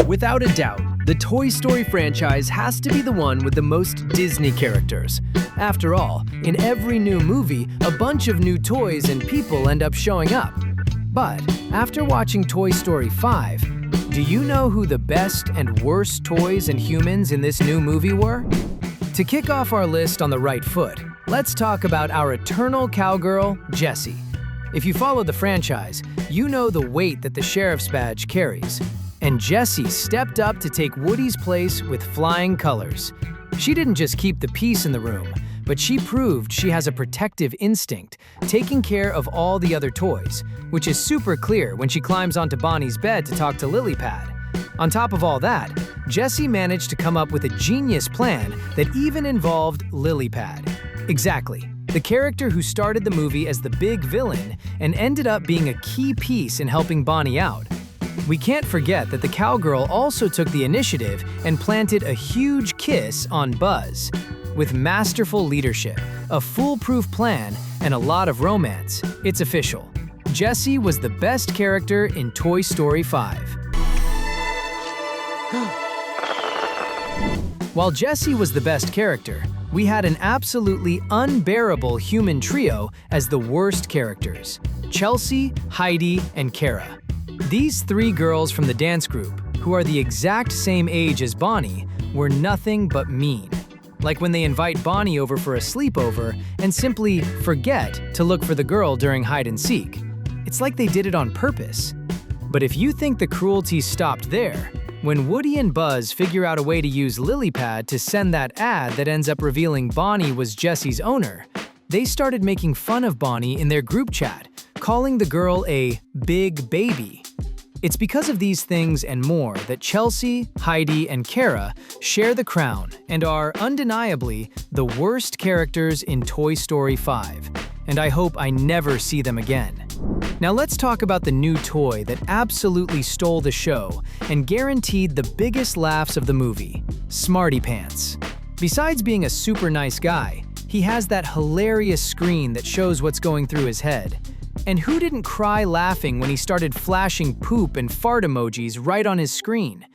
Without a doubt, the Toy Story franchise has to be the one with the most Disney characters. After all, in every new movie, a bunch of new toys and people end up showing up. But after watching Toy Story 5, do you know who the best and worst toys and humans in this new movie were? To kick off our list on the right foot, let's talk about our eternal cowgirl, Jessie. If you follow the franchise, you know the weight that the sheriff's badge carries. And Jessie stepped up to take Woody's place with flying colors. She didn't just keep the peace in the room, but she proved she has a protective instinct, taking care of all the other toys, which is super clear when she climbs onto Bonnie's bed to talk to Lilypad. On top of all that, Jessie managed to come up with a genius plan that even involved Lilypad. Exactly, the character who started the movie as the big villain and ended up being a key piece in helping Bonnie out. We can't forget that the cowgirl also took the initiative and planted a huge kiss on Buzz. With masterful leadership, a foolproof plan, and a lot of romance, it's official. Jessie was the best character in Toy Story 5. While Jessie was the best character, we had an absolutely unbearable human trio as the worst characters: Chelsea, Heidi, and Kara. These three girls from the dance group, who are the exact same age as Bonnie, were nothing but mean. Like when they invite Bonnie over for a sleepover and simply forget to look for the girl during hide and seek. It's like they did it on purpose. But if you think the cruelty stopped there, when Woody and Buzz figure out a way to use Lilypad to send that ad that ends up revealing Bonnie was Jessie's owner, they started making fun of Bonnie in their group chat, calling the girl a big baby. It's because of these things and more that Chelsea, Heidi, and Kara share the crown and are undeniably the worst characters in Toy Story 5, and I hope I never see them again. Now let's talk about the new toy that absolutely stole the show and guaranteed the biggest laughs of the movie, Smarty Pants. Besides being a super nice guy, he has that hilarious screen that shows what's going through his head. And who didn't cry laughing when he started flashing poop and fart emojis right on his screen?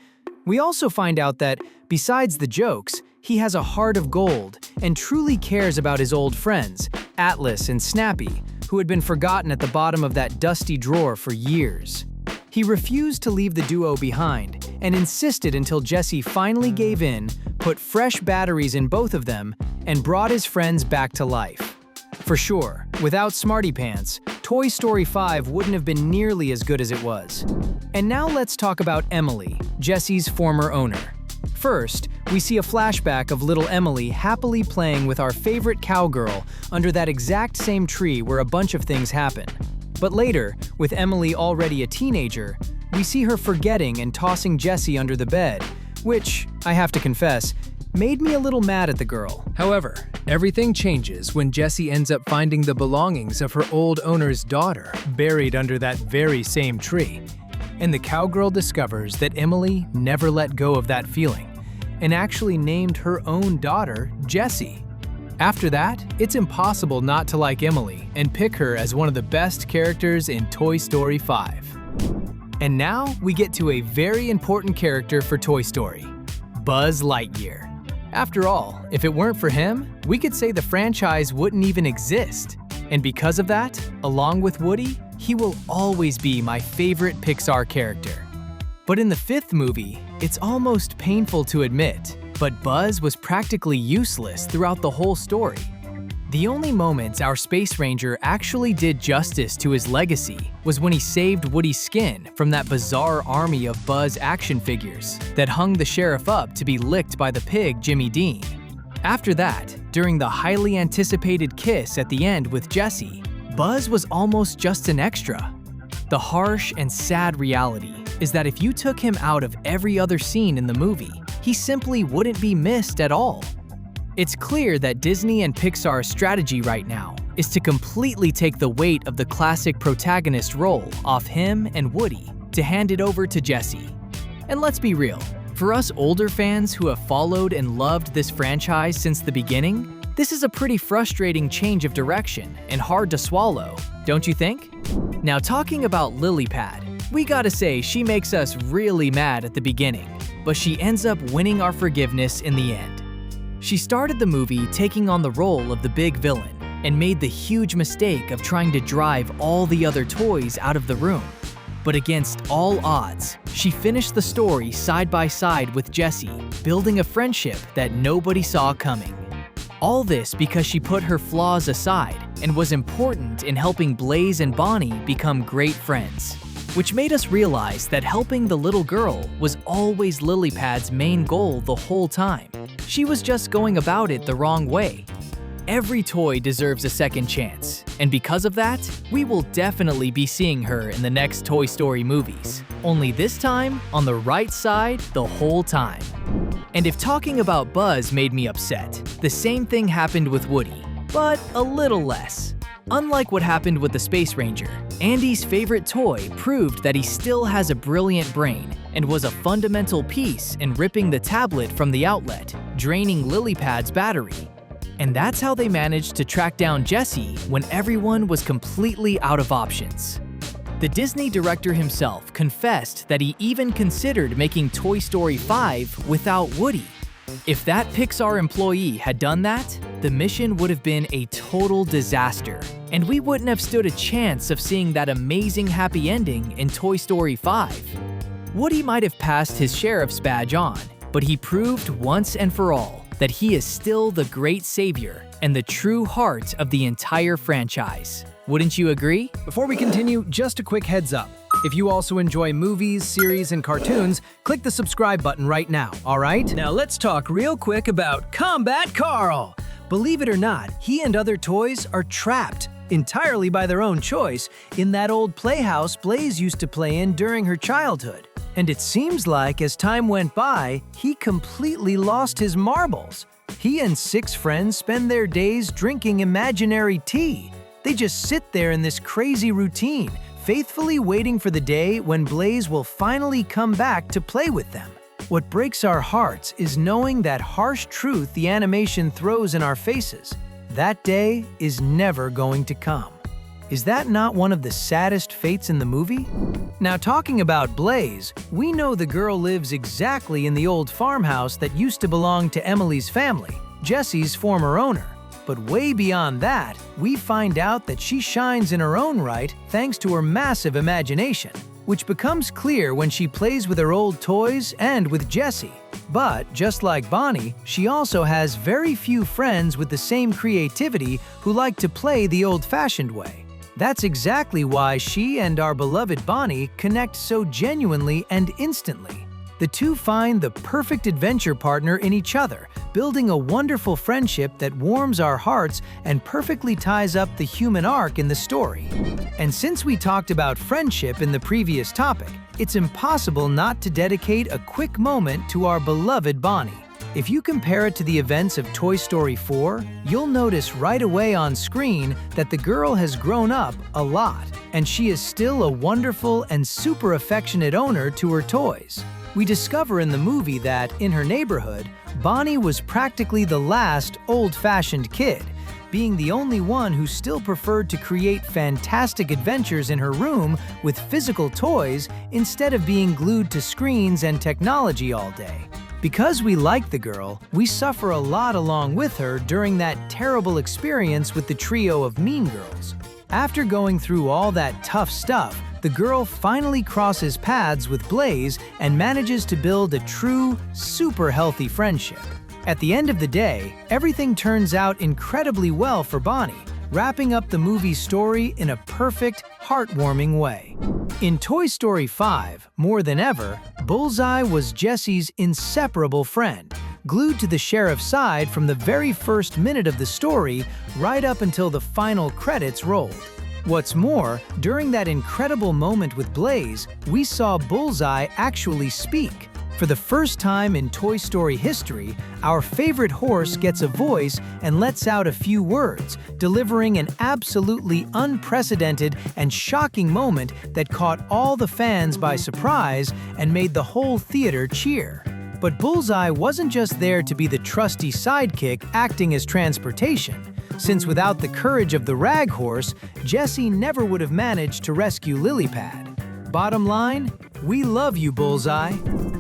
We also find out that, besides the jokes, he has a heart of gold and truly cares about his old friends, Atlas and Snappy, who had been forgotten at the bottom of that dusty drawer for years. He refused to leave the duo behind and insisted until Jessie finally gave in, put fresh batteries in both of them, and brought his friends back to life. For sure, without Smarty Pants, Toy Story 5 wouldn't have been nearly as good as it was. And now let's talk about Emily, Jessie's former owner. First, we see a flashback of little Emily happily playing with our favorite cowgirl under that exact same tree where a bunch of things happen. But later, with Emily already a teenager, we see her forgetting and tossing Jessie under the bed, which, I have to confess, made me a little mad at the girl. However, everything changes when Jessie ends up finding the belongings of her old owner's daughter buried under that very same tree. And the cowgirl discovers that Emily never let go of that feeling and actually named her own daughter Jessie. After that, it's impossible not to like Emily and pick her as one of the best characters in Toy Story 5. And now we get to a very important character for Toy Story, Buzz Lightyear. After all, if it weren't for him, we could say the franchise wouldn't even exist. And because of that, along with Woody, he will always be my favorite Pixar character. But in the fifth movie, it's almost painful to admit, but Buzz was practically useless throughout the whole story. The only moments our Space Ranger actually did justice to his legacy was when he saved Woody's skin from that bizarre army of Buzz action figures that hung the sheriff up to be licked by the pig Jimmy Dean. After that, during the highly anticipated kiss at the end with Jessie, Buzz was almost just an extra. The harsh and sad reality is that if you took him out of every other scene in the movie, he simply wouldn't be missed at all. It's clear that Disney and Pixar's strategy right now is to completely take the weight of the classic protagonist role off him and Woody to hand it over to Jessie. And let's be real, for us older fans who have followed and loved this franchise since the beginning, this is a pretty frustrating change of direction and hard to swallow, don't you think? Now talking about Lilypad, We gotta say, she makes us really mad at the beginning, but she ends up winning our forgiveness in the end. She started the movie taking on the role of the big villain and made the huge mistake of trying to drive all the other toys out of the room. But against all odds, she finished the story side by side with Jessie, building a friendship that nobody saw coming. All this because she put her flaws aside and was important in helping Blaze and Bonnie become great friends, which made us realize that helping the little girl was always Lilypad's main goal the whole time. She was just going about it the wrong way. Every toy deserves a second chance, and because of that, we will definitely be seeing her in the next Toy Story movies, only this time on the right side the whole time. And if talking about Buzz made me upset, the same thing happened with Woody, but a little less. Unlike what happened with the Space Ranger, Andy's favorite toy proved that he still has a brilliant brain and was a fundamental piece in ripping the tablet from the outlet, draining Lilypad's battery. And that's how they managed to track down Jessie when everyone was completely out of options. The Disney director himself confessed that he even considered making Toy Story 5 without Woody. If that Pixar employee had done that, the mission would have been a total disaster, and we wouldn't have stood a chance of seeing that amazing happy ending in Toy Story 5. Woody might have passed his sheriff's badge on, but he proved once and for all that he is still the great savior and the true heart of the entire franchise. Wouldn't you agree? Before we continue, just a quick heads up. If you also enjoy movies, series, and cartoons, click the subscribe button right now, all right? Now let's talk real quick about Combat Carl. Believe it or not, he and other toys are trapped, entirely by their own choice, in that old playhouse Blaze used to play in during her childhood. And it seems like as time went by, he completely lost his marbles. He and 6 friends spend their days drinking imaginary tea. They just sit there in this crazy routine, faithfully waiting for the day when Blaze will finally come back to play with them. What breaks our hearts is knowing that harsh truth the animation throws in our faces. That day is never going to come. Is that not one of the saddest fates in the movie? Now, talking about Blaze, we know the girl lives exactly in the old farmhouse that used to belong to Emily's family, Jessie's former owner. But way beyond that, we find out that she shines in her own right thanks to her massive imagination, which becomes clear when she plays with her old toys and with Jessie. But, just like Bonnie, she also has very few friends with the same creativity who like to play the old-fashioned way. That's exactly why she and our beloved Bonnie connect so genuinely and instantly. The two find the perfect adventure partner in each other, building a wonderful friendship that warms our hearts and perfectly ties up the human arc in the story. And since we talked about friendship in the previous topic, it's impossible not to dedicate a quick moment to our beloved Bonnie. If you compare it to the events of Toy Story 4, you'll notice right away on screen that the girl has grown up a lot, and she is still a wonderful and super affectionate owner to her toys. We discover in the movie that, in her neighborhood, Bonnie was practically the last old-fashioned kid, being the only one who still preferred to create fantastic adventures in her room with physical toys instead of being glued to screens and technology all day. Because we like the girl, we suffer a lot along with her during that terrible experience with the trio of mean girls. After going through all that tough stuff, the girl finally crosses paths with Blaze and manages to build a true, super healthy friendship. At the end of the day, everything turns out incredibly well for Bonnie, wrapping up the movie's story in a perfect, heartwarming way. In Toy Story 5, more than ever, Bullseye was Jessie's inseparable friend, glued to the sheriff's side from the very first minute of the story right up until the final credits rolled. What's more, during that incredible moment with Blaze, we saw Bullseye actually speak. For the first time in Toy Story history, our favorite horse gets a voice and lets out a few words, delivering an absolutely unprecedented and shocking moment that caught all the fans by surprise and made the whole theater cheer. But Bullseye wasn't just there to be the trusty sidekick acting as transportation, since without the courage of the rag horse, Jessie never would have managed to rescue Lilypad. Bottom line, we love you, Bullseye.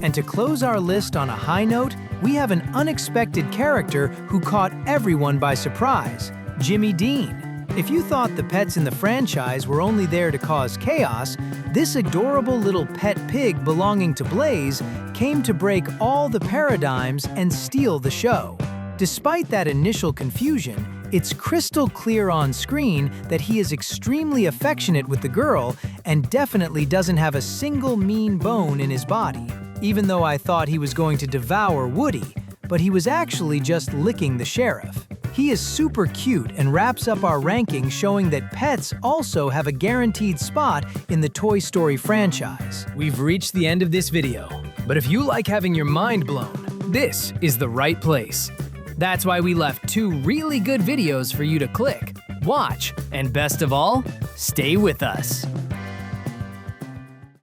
And to close our list on a high note, we have an unexpected character who caught everyone by surprise, Jimmy Dean. If you thought the pets in the franchise were only there to cause chaos, this adorable little pet pig belonging to Blaze came to break all the paradigms and steal the show. Despite that initial confusion, it's crystal clear on screen that he is extremely affectionate with the girl and definitely doesn't have a single mean bone in his body. Even though I thought he was going to devour Woody, but he was actually just licking the sheriff. He is super cute and wraps up our ranking, showing that pets also have a guaranteed spot in the Toy Story franchise. We've reached the end of this video, but if you like having your mind blown, this is the right place. That's why we left 2 really good videos for you to click, watch, and best of all, stay with us.